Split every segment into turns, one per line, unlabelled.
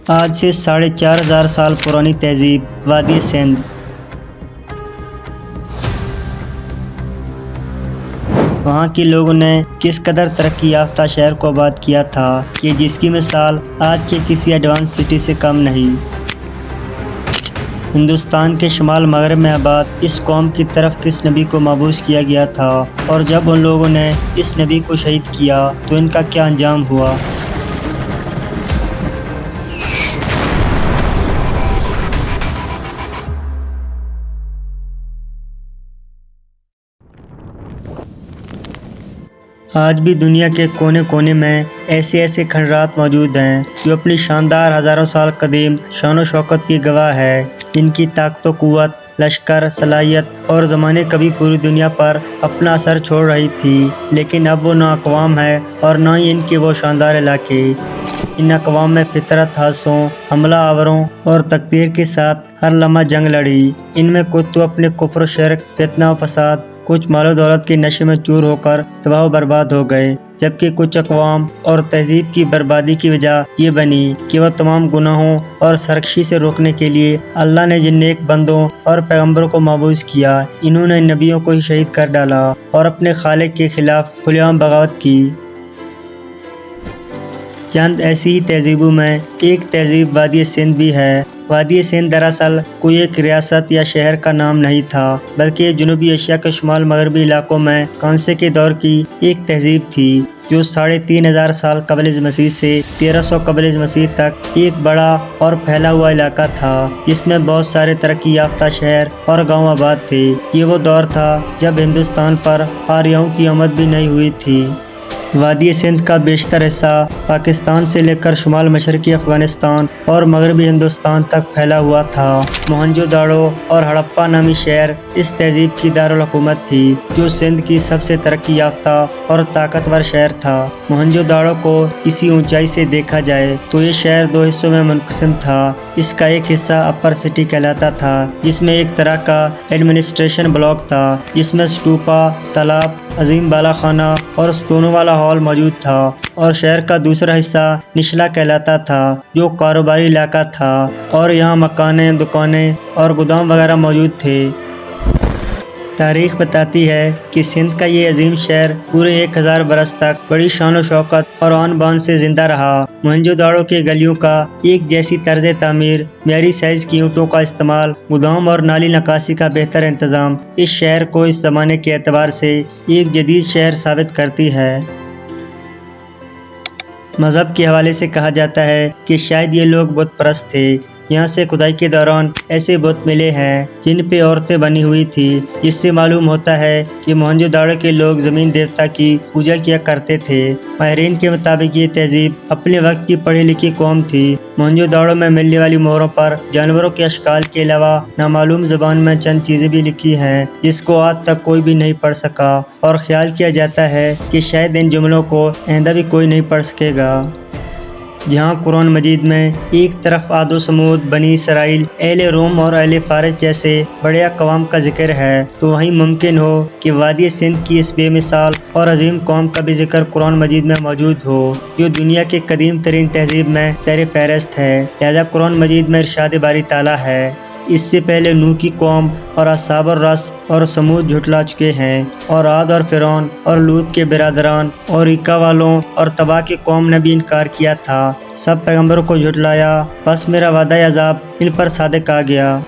آج سے 4,500 سال پرانی تہذیب وادی سندھ۔ وہاں کے لوگوں نے کس قدر ترقی یافتہ شہر کو آباد کیا تھا کہ جس کی مثال آج کے کسی ایڈوانس سٹی سے کم نہیں۔ ہندوستان کے شمال مغرب میں آباد اس قوم کی طرف کس نبی کو مبعوث کیا گیا تھا، اور جب ان لوگوں نے اس نبی کو شہید کیا تو ان کا کیا انجام ہوا۔ آج بھی دنیا کے کونے کونے میں ایسے کھنڈرات موجود ہیں جو اپنی شاندار ہزاروں سال قدیم شان و شوکت کی گواہ ہے۔ ان کی طاقت و قوت، لشکر، صلاحیت اور زمانے کبھی پوری دنیا پر اپنا اثر چھوڑ رہی تھی، لیکن اب وہ نہ اقوام ہے اور نہ ہی ان کے وہ شاندار علاقے۔ ان اقوام میں فطرت، حادثوں، حملہ آوروں اور تقدیر کے ساتھ ہر لمحہ جنگ لڑی۔ ان میں کچھ تو اپنے کفر و شرک، فتنہ و فساد، کچھ مال و دولت کے نشے میں چور ہو کر تباہ و برباد ہو گئے، جبکہ کچھ اقوام اور تہذیب کی بربادی کی وجہ یہ بنی کہ وہ تمام گناہوں اور سرکشی سے روکنے کے لیے اللہ نے جن نیک بندوں اور پیغمبروں کو مبعوث کیا، انہوں نے نبیوں کو ہی شہید کر ڈالا اور اپنے خالق کے خلاف کھلے عام بغاوت کی۔ چند ایسی ہی تہذیبوں میں ایک تہذیب وادی سندھ بھی ہے۔ وادی سندھ دراصل کوئی ایک ریاست یا شہر کا نام نہیں تھا، بلکہ یہ جنوبی ایشیا کے شمال مغربی علاقوں میں کانسے کے دور کی ایک تہذیب تھی جو 3,500 سال قبل از مسیح سے 1300 قبل از مسیح تک ایک بڑا اور پھیلا ہوا علاقہ تھا، جس میں بہت سارے ترقی یافتہ شہر اور گاؤں آباد تھے۔ یہ وہ دور تھا جب ہندوستان پر آریاؤں کی آمد بھی نہیں ہوئی تھی۔ وادی سندھ کا بیشتر حصہ پاکستان سے لے کر شمال مشرقی افغانستان اور مغربی ہندوستان تک پھیلا ہوا تھا۔ موہنجو داڑو اور ہڑپا نامی شہر اس تہذیب کی دارالحکومت تھی، جو سندھ کی سب سے ترقی یافتہ اور طاقتور شہر تھا۔ موہنجو داڑو کو کسی اونچائی سے دیکھا جائے تو یہ شہر 2 حصوں میں منقسم تھا۔ اس کا ایک حصہ اپر سٹی کہلاتا تھا، جس میں ایک طرح کا ایڈمنسٹریشن بلاک تھا، جس میں اسٹوپا، تالاب، عظیم بالا خانہ اور ستونوں والا ہال موجود تھا، اور شہر کا دوسرا حصہ نشلا کہلاتا تھا، جو کاروباری علاقہ تھا اور یہاں مکانیں، دکانیں اور گودام وغیرہ موجود تھے۔ تاریخ بتاتی ہے کہ سندھ کا یہ عظیم شہر پورے 1000 برس تک بڑی شان و شوکت اور آن بان سے زندہ رہا۔ موہنجو داڑو کے گلیوں کا ایک جیسی طرز تعمیر، معیاری سائز کی اینٹوں کا استعمال، گودام اور نالی نکاسی کا بہتر انتظام اس شہر کو اس زمانے کے اعتبار سے ایک جدید شہر ثابت کرتی ہے۔ مذہب کے حوالے سے کہا جاتا ہے کہ شاید یہ لوگ بت پرست تھے۔ یہاں سے کھدائی کے دوران ایسے بت ملے ہیں جن پہ عورتیں بنی ہوئی تھی، جس سے معلوم ہوتا ہے کہ موہنجو داڑو کے لوگ زمین دیوتا کی پوجا کیا کرتے تھے۔ ماہرین کے مطابق یہ تہذیب اپنے وقت کی پڑھی لکھی قوم تھی۔ موہنجو داڑو میں ملنے والی مہروں پر جانوروں کے اشکال کے علاوہ نامعلوم زبان میں چند چیزیں بھی لکھی ہیں، جس کو آج تک کوئی بھی نہیں پڑھ سکا، اور خیال کیا جاتا ہے کہ شاید ان جملوں کو آئندہ بھی کوئی نہیں پڑھ سکے گا۔ جہاں قرآن مجید میں ایک طرف عاد و سمود، بنی اسرائیل، اہل روم اور اہل فارس جیسے بڑے اقوام کا ذکر ہے، تو وہیں ممکن ہو کہ وادی سندھ کی اس بے مثال اور عظیم قوم کا بھی ذکر قرآن مجید میں موجود ہو، جو دنیا کے قدیم ترین تہذیب میں سیر فہرست ہے۔ لہذا قرآن مجید میں ارشاد باری تعالیٰ ہے، اس سے پہلے نوح کی قوم اور اصحاب الرس اور سمود جھٹلا چکے ہیں، اور عاد اور فرعون اور لوط کے برادران اور ایکا والوں اور تبا کی قوم نے بھی انکار کیا تھا۔ سب پیغمبروں کو جھٹلایا، بس میرا وعدہ عذاب ان پر صادق آ گیا۔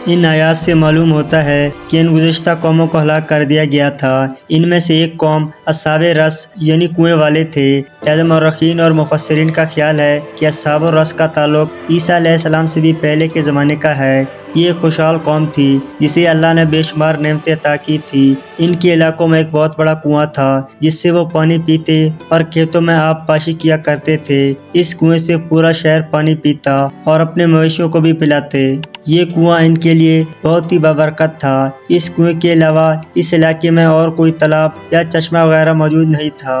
ان آیات سے معلوم ہوتا ہے کہ ان گزشتہ قوموں کو ہلاک کر دیا گیا تھا۔ ان میں سے ایک قوم اصحاب رس یعنی کنویں والے تھے۔ لہذا مورخین اور مفسرین کا خیال ہے کہ اصحاب الرس کا تعلق عیسیٰ علیہ السلام سے بھی پہلے کے زمانے کا ہے۔ یہ ایک خوشحال قوم تھی جسے اللہ نے بے شمار نعمتیں عطا کی تھی۔ ان کے علاقوں میں ایک بہت بڑا کنواں تھا جس سے وہ پانی پیتے اور کھیتوں میں آب پاشی کیا کرتے تھے۔ اس کنویں سے پورا شہر پانی پیتا اور اپنے مویشیوں کو بھی پلاتے۔ یہ کنواں ان کے لیے بہت ہی بابرکت تھا۔ اس کنویں کے علاوہ اس علاقے میں اور کوئی تالاب یا چشمہ وغیرہ موجود نہیں تھا۔